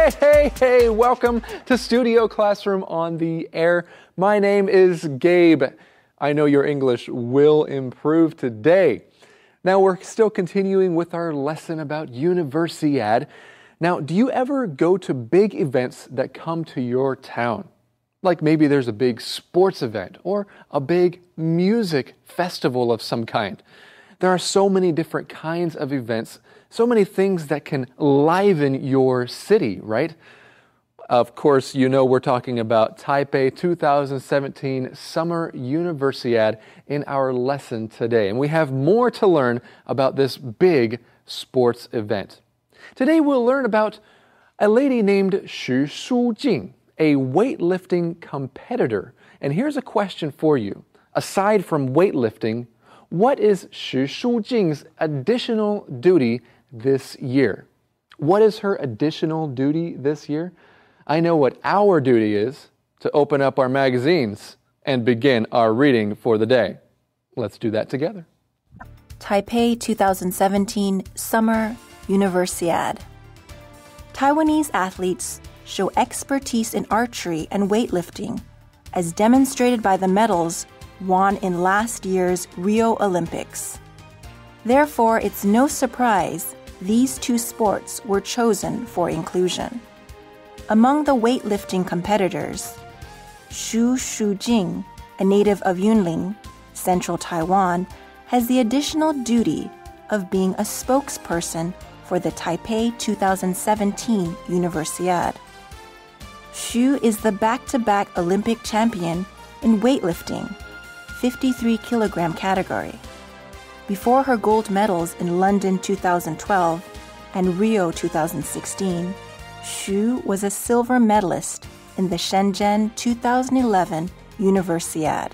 Hey, welcome to Studio Classroom on the Air. My name is Gabe. I know your English will improve today. Now, we're still continuing with our lesson about Universiad. Now, do you ever go to big events that come to your town? Like maybe there's a big sports event or a big music festival of some kind. There are so many different kinds of events, so many things that can liven your city, right? Of course, you know we're talking about Taipei 2017 Summer Universiad in our lesson today. And we have more to learn about this big sports event. Today we'll learn about a lady named Xu Shujing, a weightlifting competitor. And here's a question for you. Aside from weightlifting, what is Xu Shujing's additional duty this year? What is her additional duty this year? I know what our duty is, to open up our magazines and begin our reading for the day. Let's do that together. Taipei 2017 Summer Universiad. Taiwanese athletes show expertise in archery and weightlifting, as demonstrated by the medals won in last year's Rio Olympics. Therefore, it's no surprise these two sports were chosen for inclusion. Among the weightlifting competitors, Xu Shujing, a native of Yunlin, central Taiwan, has the additional duty of being a spokesperson for the Taipei 2017 Universiad. Xu is the back-to-back Olympic champion in weightlifting, 53-kilogram category. Before her gold medals in London 2012 and Rio 2016, Xu was a silver medalist in the Shenzhen 2011 Universiad.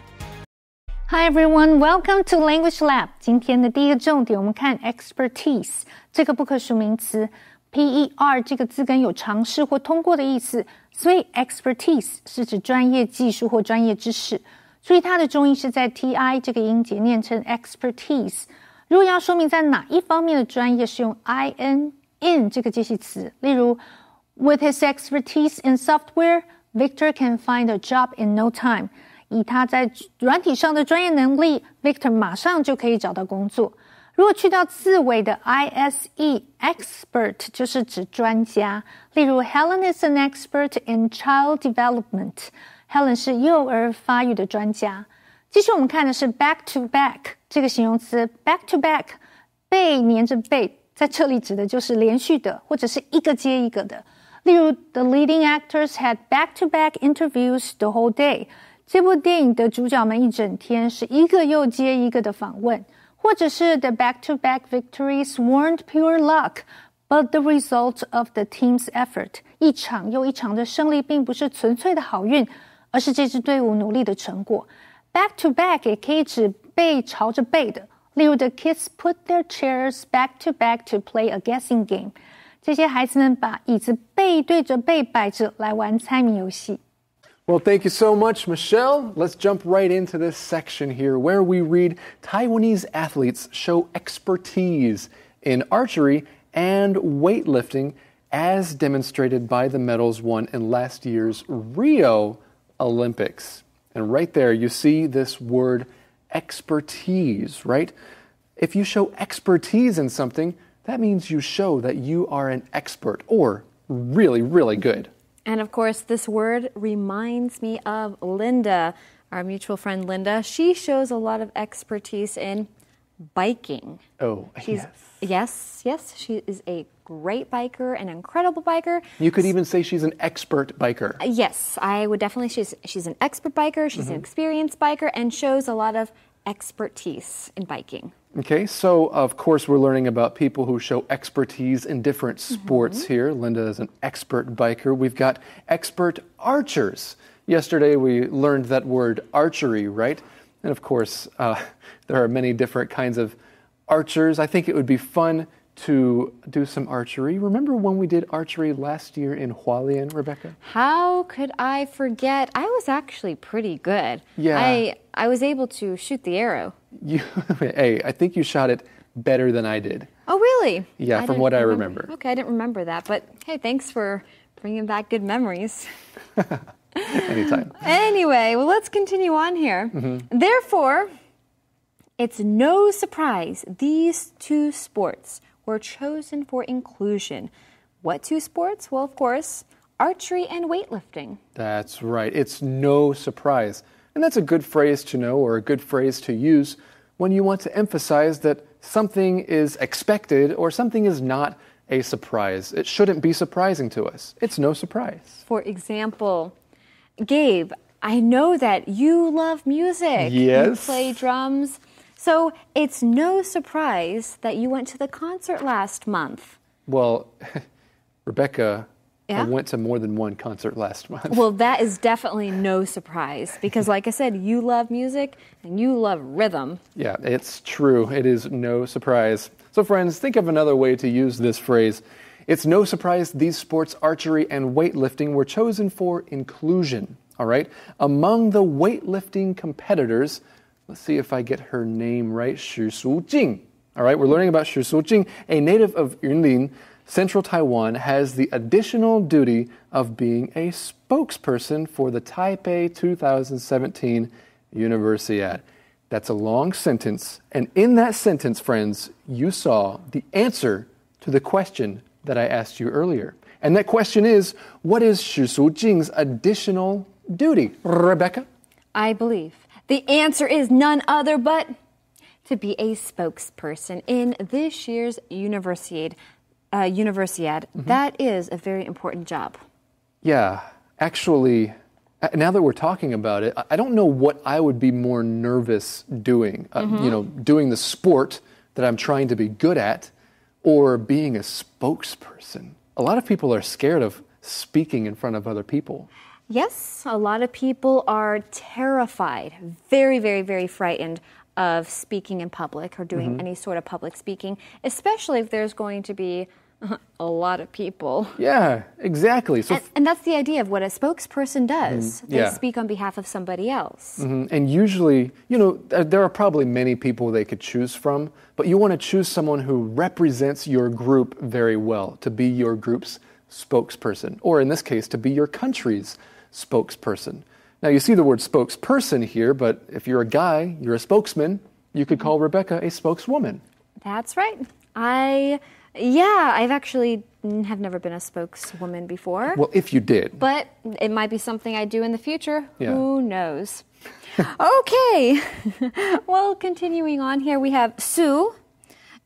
Hi everyone, welcome to Language Lab. 今天的第一个重点，我们看 expertise 这个不可数名词。PER 这个字根有尝试或通过的意思，所以 expertise 是指专业技术或专业知识。注意它的重音是在 ti 这个音节，念成 expertise。如果要说明在哪一方面的专业，是用 in 这个介系词。例如 With his expertise in software, Victor can find a job in no time. 以他在软体上的专业能力 Victor 马上就可以找到工作。如果去到字尾的 ise, expert 就是指专家。例如 Helen is an expert in child development. Helen 是幼儿发育的专家。继续我们看的是 back to back 这个形容词 back to back 背连着背，在这里指的就是连续的或者是一个接一个的。例如 The leading actors had back-to-back interviews the whole day. 这部电影的主角们一整天是一个又接一个的访问。或者是 The back-to-back victories weren't pure luck, but the result of the team's effort. 一场又一场的胜利并不是纯粹的好运，而是这支队伍努力的成果。Back-to-back 也可以指背朝着背的。例如 The kids put their chairs back-to-back to play a guessing game. 这些孩子们把椅子背对着背摆着来玩猜谜游戏。Well, thank you so much, Michelle. Let's jump right into this section here where we read Taiwanese athletes show expertise in archery and weightlifting as demonstrated by the medals won in last year's Rio Olympics. And right there you see this word expertise, right? If you show expertise in something, that means you show that you are an expert or really, really good. And of course, this word reminds me of Linda, our mutual friend Linda. She shows a lot of expertise in biking. Oh, yes. Yes, she is a great biker, an incredible biker. You could even say she's an expert biker. Yes, I would definitely. She's an expert biker, she's an experienced biker, and shows a lot of expertise in biking. Okay, so of course we're learning about people who show expertise in different sports here. Linda is an expert biker. We've got expert archers. Yesterday we learned that word archery, right? And of course, there are many different kinds of archers. I think it would be fun to do some archery. Remember when we did archery last year in Hualien, Rebecca? How could I forget? I was actually pretty good. Yeah. I was able to shoot the arrow. Hey, I think you shot it better than I did. Oh, really? Yeah, from what I remember. Okay, I didn't remember that. But hey, thanks for bringing back good memories. Anytime. Anyway, well, let's continue on here. Therefore, it's no surprise these two sports were chosen for inclusion. What two sports? Well, of course, archery and weightlifting. That's right. It's no surprise. And that's a good phrase to know or a good phrase to use when you want to emphasize that something is expected or something is not a surprise. It shouldn't be surprising to us. It's no surprise. For example, Gabe, I know that you love music. Yes. You play drums. So it's no surprise that you went to the concert last month. Well, Rebecca, Yeah? I went to more than one concert last month. Well, that is definitely no surprise because, like I said, you love music and you love rhythm. Yeah, it's true. It is no surprise. So, friends, think of another way to use this phrase. It's no surprise these sports, archery and weightlifting, were chosen for inclusion. All right? Among the weightlifting competitors, let's see if I get her name right, Shi Sujing. All right, we're learning about Shi Sujing, a native of Yunlin, Central Taiwan, has the additional duty of being a spokesperson for the Taipei 2017 Universiad. That's a long sentence, and in that sentence, friends, you saw the answer to the question that I asked you earlier. And that question is, what is Shi Sujing's additional duty? Rebecca? I believe the answer is none other but to be a spokesperson in this year's Universiad. That is a very important job. Yeah, actually, now that we're talking about it, I don't know what I would be more nervous doing. Doing the sport that I'm trying to be good at or being a spokesperson. A lot of people are scared of speaking in front of other people. Yes, a lot of people are terrified, very, very, very frightened of speaking in public or doing any sort of public speaking, especially if there's going to be a lot of people. Yeah, exactly. So and that's the idea of what a spokesperson does. They yeah. speak on behalf of somebody else. And usually, there are probably many people they could choose from, but you want to choose someone who represents your group very well, to be your group's spokesperson, or in this case, to be your country's spokesperson. Now, you see the word spokesperson here, but if you're a guy, you're a spokesman, you could call Rebecca a spokeswoman. That's right. I've actually have never been a spokeswoman before. Well, if you did. But it might be something I do in the future. Yeah. Who knows? Okay. Well, continuing on here, we have Sue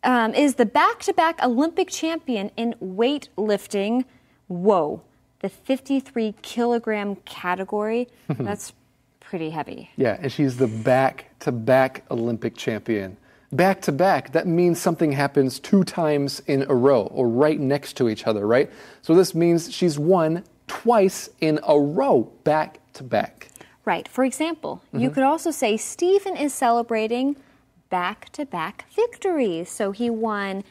is the back-to-back Olympic champion in weightlifting. Whoa. The 53-kilogram category. That's pretty heavy. Yeah, and she's the back-to-back Olympic champion. Back-to-back, that means something happens 2 times in a row or right next to each other, right? So this means she's won twice in a row, back-to-back. Right. For example, you could also say Stephen is celebrating back-to-back victories. So he won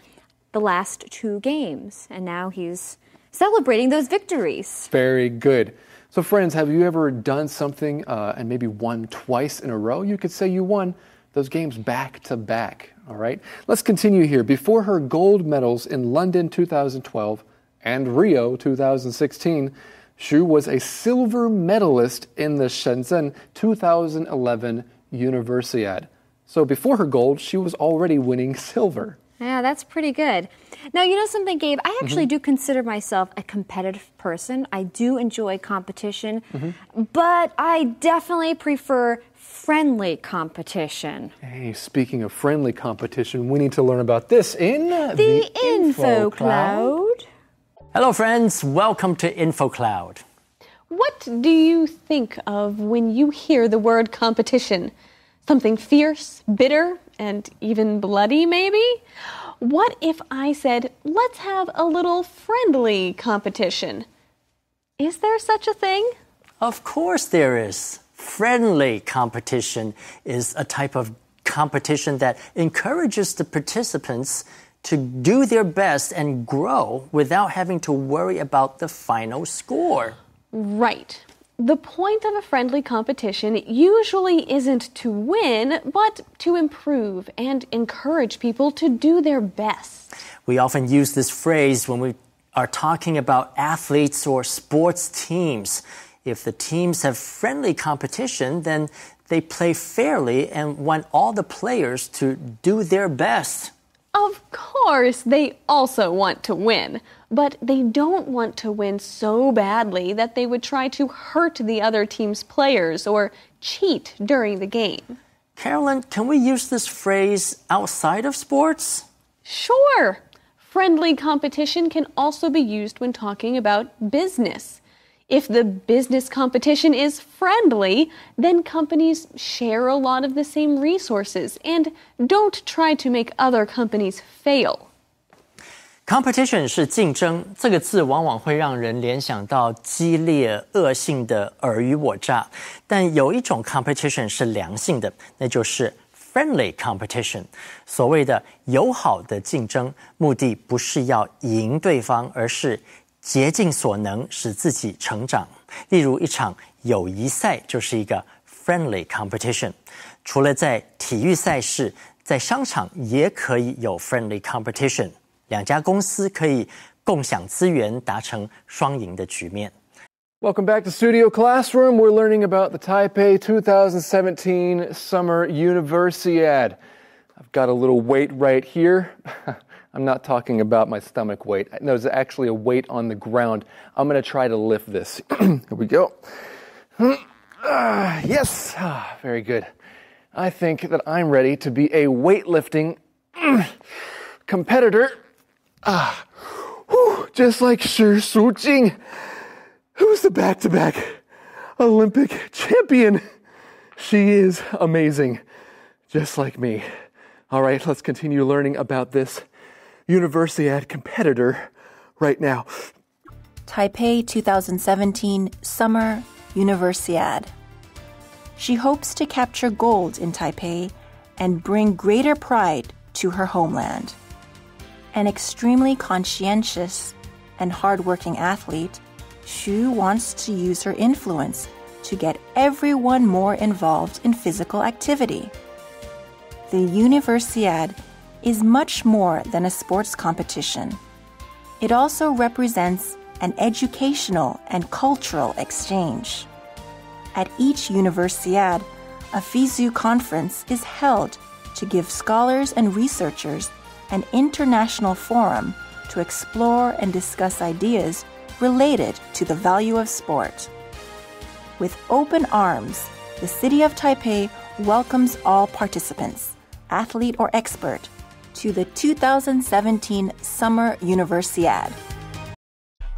the last 2 games, and now he's celebrating those victories. Very good. So friends, have you ever done something and maybe won twice in a row? You could say you won those games back to back, all right? Let's continue here. Before her gold medals in London 2012 and Rio 2016, Xu was a silver medalist in the Shenzhen 2011 Universiad. So before her gold, she was already winning silver. Yeah, that's pretty good. Now, you know something, Gabe? I actually do consider myself a competitive person. I do enjoy competition, but I definitely prefer friendly competition. Hey, speaking of friendly competition, we need to learn about this in the Info Cloud. Hello, friends. Welcome to Info Cloud. What do you think of when you hear the word competition? Something fierce, bitter, and even bloody, maybe? What if I said, let's have a little friendly competition? Is there such a thing? Of course there is. Friendly competition is a type of competition that encourages the participants to do their best and grow without having to worry about the final score. Right. The point of a friendly competition usually isn't to win, but to improve and encourage people to do their best. We often use this phrase when we are talking about athletes or sports teams. If the teams have friendly competition, then they play fairly and want all the players to do their best. Of course, they also want to win, but they don't want to win so badly that they would try to hurt the other team's players or cheat during the game. Carolyn, can we use this phrase outside of sports? Sure. Friendly competition can also be used when talking about business. If the business competition is friendly, then companies share a lot of the same resources and don't try to make other companies fail. Competition 是竞争，这个字往往会让人联想到激烈、恶性的尔虞我诈。但有一种 competition 是良性的，那就是 friendly competition。所谓的友好的竞争，目的不是要赢对方，而是竭尽所能使自己成长。例如一场友谊赛就是一个 friendly competition。除了在体育赛事，在商场也可以有 friendly competition。两家公司可以共享资源，达成双赢的局面。Welcome back to Studio Classroom. We're learning about the Taipei 2017 Summer Universiade. I've got a little weight right here. I'm not talking about my stomach weight. There's actually a weight on the ground. I'm going to try to lift this. Here we go. Yes, very good. I think that I'm ready to be a weightlifting competitor. Just like Shi Sujing, who's the back-to-back Olympic champion. She is amazing, just like me. All right, let's continue learning about this Universiade competitor right now. Taipei 2017 Summer Universiade. She hopes to capture gold in Taipei and bring greater pride to her homeland. An extremely conscientious and hardworking athlete, Xu wants to use her influence to get everyone more involved in physical activity. The Universiade is much more than a sports competition. It also represents an educational and cultural exchange. At each Universiade, a FISU conference is held to give scholars and researchers an international forum to explore and discuss ideas related to the value of sport. With open arms, the city of Taipei welcomes all participants, athlete or expert, to the 2017 Summer Universiade.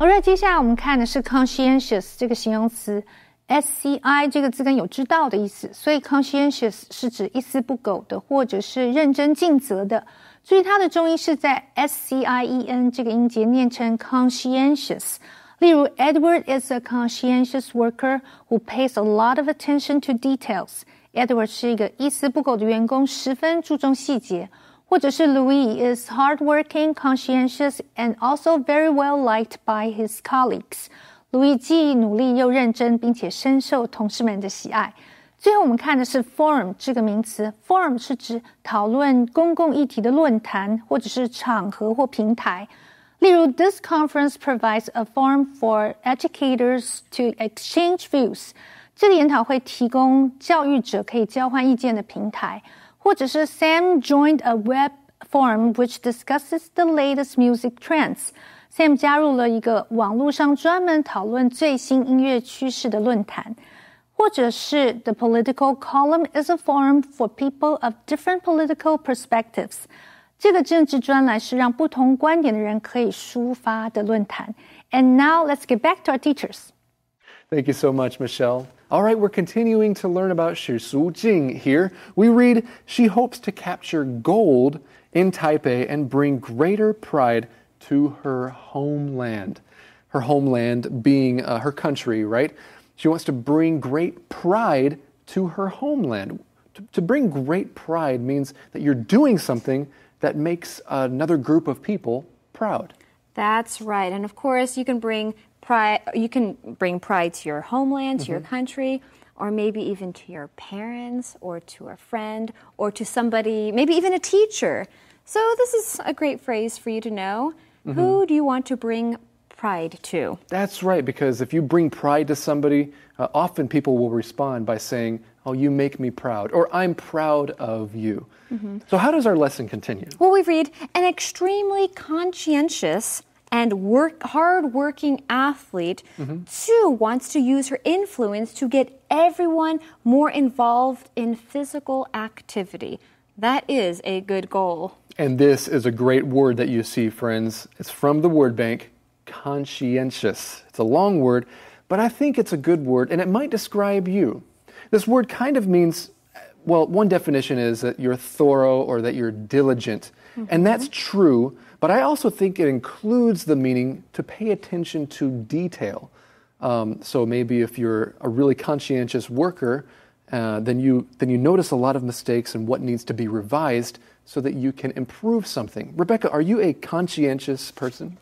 Alright, 接下来我们看的是 conscientious 这个形容词。SCI 这个字根有知道的意思，所以 conscientious 是指一丝不苟的，或者是认真尽责的。注意它的重音是在 SCIEN 这个音节念成 conscientious。例如 Edward is a conscientious worker who pays a lot of attention to details. Edward 是一个一丝不苟的员工，十分注重细节。或者是 Louis is hardworking, conscientious, and also very well liked by his colleagues. 路易既努力又认真，并且深受同事们的喜爱。最后我们看的是 forum 这个名词 ，forum 是指讨论公共议题的论坛或者是场合或平台。例如 ，This conference provides a forum for educators to exchange views。这个研讨会提供教育者可以交换意见的平台。或者是 Sam joined a web forum which discusses the latest music trends。Sam 加入了一个网络上专门讨论最新音乐趋势的论坛，或者是 The political column is a forum for people of different political perspectives。这个政治专栏是让不同观点的人可以抒发的论坛。And now let's get back to our teachers. Thank you so much, Michelle. All right, we're continuing to learn about Shi Sujing here. We read, she hopes to capture gold in Taipei and bring greater pride to her homeland. Her homeland being her country, right? She wants to bring great pride to her homeland. To bring great pride means that you're doing something that makes another group of people proud. That's right. And of course, you can bring pride to your homeland, to your country, or maybe even to your parents or to a friend or to somebody, maybe even a teacher. So this is a great phrase for you to know. Who do you want to bring pride to. That's right, because if you bring pride to somebody, often people will respond by saying, oh, you make me proud, or I'm proud of you. So how does our lesson continue? Well, we read, an extremely conscientious and hard-working athlete, too, wants to use her influence to get everyone more involved in physical activity. That is a good goal. And this is a great word that you see, friends. It's from the word bank, conscientious. It's a long word, but I think it's a good word, and it might describe you. This word kind of means, well, one definition is that you're thorough or that you're diligent. And that's true, but I also think it includes the meaning to pay attention to detail. So maybe if you're a really conscientious worker, then you notice a lot of mistakes and what needs to be revised so that you can improve something. Rebecca, are you a conscientious person?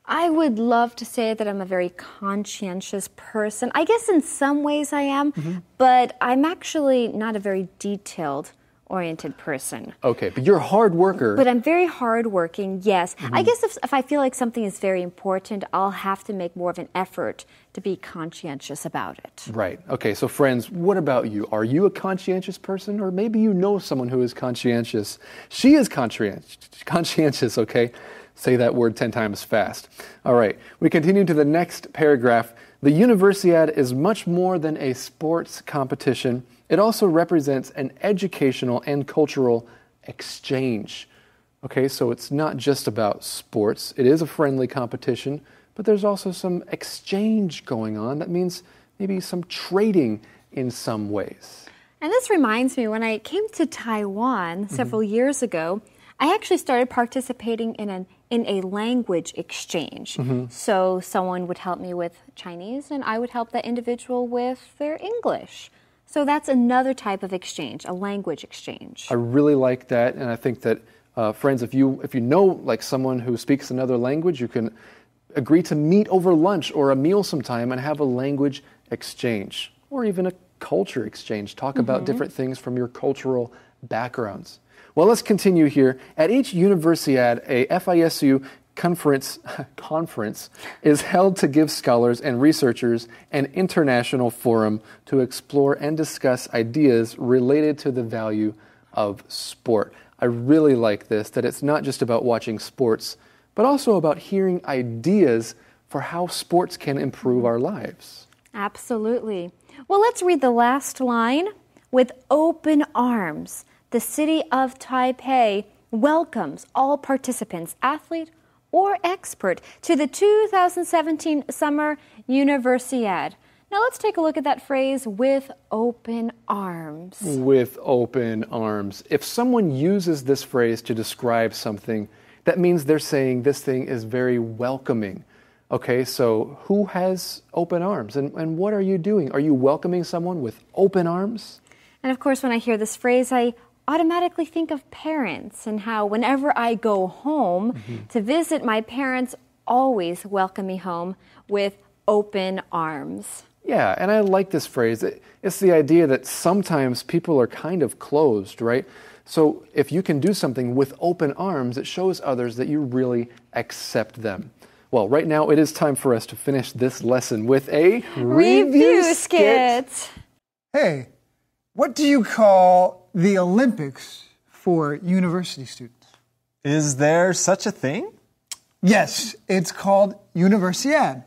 I would love to say that I'm a very conscientious person. I guess in some ways I am, but I'm actually not a very detailed-oriented person. Okay, but you're a hard worker. But I'm very hardworking, yes. I guess if I feel like something is very important, I'll have to make more of an effort to be conscientious about it. Right. Okay, so friends, what about you? Are you a conscientious person? Or maybe you know someone who is conscientious. She is conscientious, okay? Say that word 10 times fast. All right, we continue to the next paragraph. The Universiad is much more than a sports competition. It also represents an educational and cultural exchange. Okay, so it's not just about sports. It is a friendly competition, but there's also some exchange going on. That means maybe some trading in some ways. And this reminds me, when I came to Taiwan several years ago, I actually started participating in a language exchange. So someone would help me with Chinese, and I would help that individual with their English. So that's another type of exchange, a language exchange. I really like that, and I think that, friends, if you know like someone who speaks another language, you can agree to meet over lunch or a meal sometime and have a language exchange, or even a culture exchange. Talk about different things from your cultural backgrounds. Well, let's continue here. At each Universiad, a FISU conference is held to give scholars and researchers an international forum to explore and discuss ideas related to the value of sport. I really like this, that it's not just about watching sports, but also about hearing ideas for how sports can improve our lives. Absolutely. Well, let's read the last line. With open arms, the city of Taipei welcomes all participants, athlete or expert, to the 2017 Summer Universiad. Now let's take a look at that phrase, with open arms. With open arms. If someone uses this phrase to describe something, that means they're saying this thing is very welcoming. Okay, so who has open arms? And what are you doing? Are you welcoming someone with open arms? And of course, when I hear this phrase, I automatically think of parents and how whenever I go home to visit, my parents always welcome me home with open arms. Yeah, and I like this phrase. It's the idea that sometimes people are kind of closed, right? So if you can do something with open arms, it shows others that you really accept them. Well, right now it is time for us to finish this lesson with a review skit. Hey, what do you call the Olympics for university students? Is there such a thing? Yes, it's called Universiad.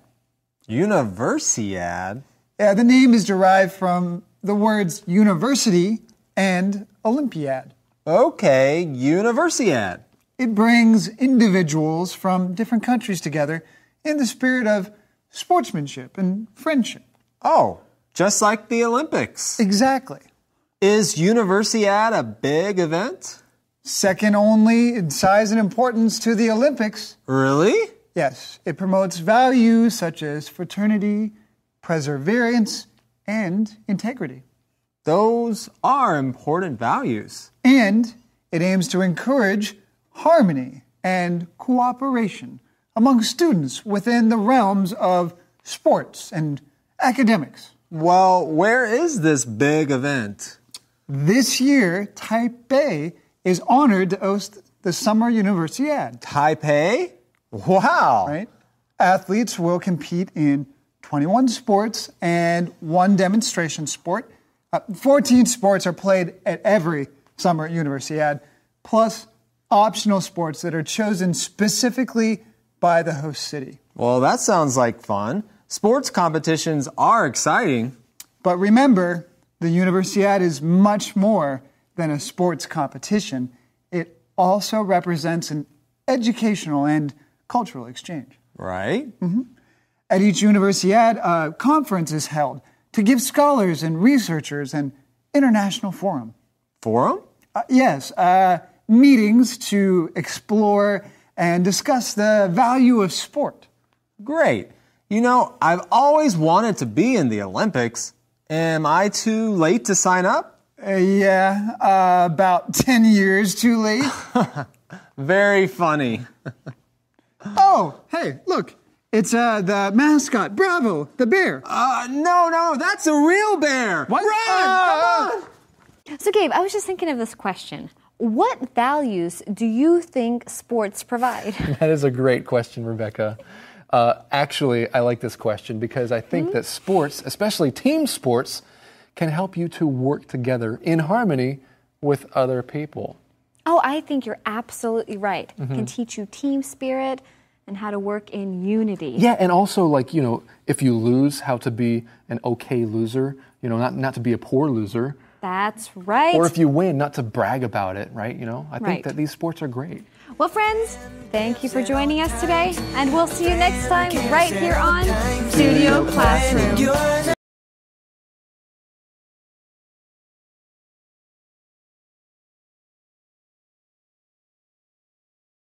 Universiad? Yeah, the name is derived from the words university and Olympiad. Okay, Universiad. It brings individuals from different countries together in the spirit of sportsmanship and friendship. Oh, just like the Olympics. Exactly. Is Universiad a big event? Second only in size and importance to the Olympics. Really? Yes, it promotes values such as fraternity, perseverance, and integrity. Those are important values. And it aims to encourage harmony and cooperation among students within the realms of sports and academics. Well, where is this big event? This year, Taipei is honored to host the Summer Universiad. Taipei? Wow. Right? Athletes will compete in 21 sports and 1 demonstration sport. 14 sports are played at every Summer Universiad, plus optional sports that are chosen specifically by the host city. Well, that sounds like fun. Sports competitions are exciting. But remember, the Universiad is much more than a sports competition. It also represents an educational and cultural exchange. Right? At each Universiad, a conference is held to give scholars and researchers an international forum. Forum? Yes, meetings to explore and discuss the value of sport. Great. You know, I've always wanted to be in the Olympics. Am I too late to sign up? About 10 years too late. Very funny. Oh, hey, look. It's the mascot, Bravo, the bear. No, that's a real bear. What? Run! Come on! So, Gabe, I was just thinking of this question. What values do you think sports provide? That is a great question, Rebecca. Actually, I like this question because I think that sports, especially team sports, can help you to work together in harmony with other people. Oh, I think you're absolutely right. It can teach you team spirit and how to work in unity. Yeah, and also, like, you know, if you lose, how to be an okay loser, you know, not to be a poor loser. That's right. Or if you win, not to brag about it, right? You know, I think Right. that these sports are great. Well, friends, thank you for joining us today, and we'll see you next time right here on Studio Classroom.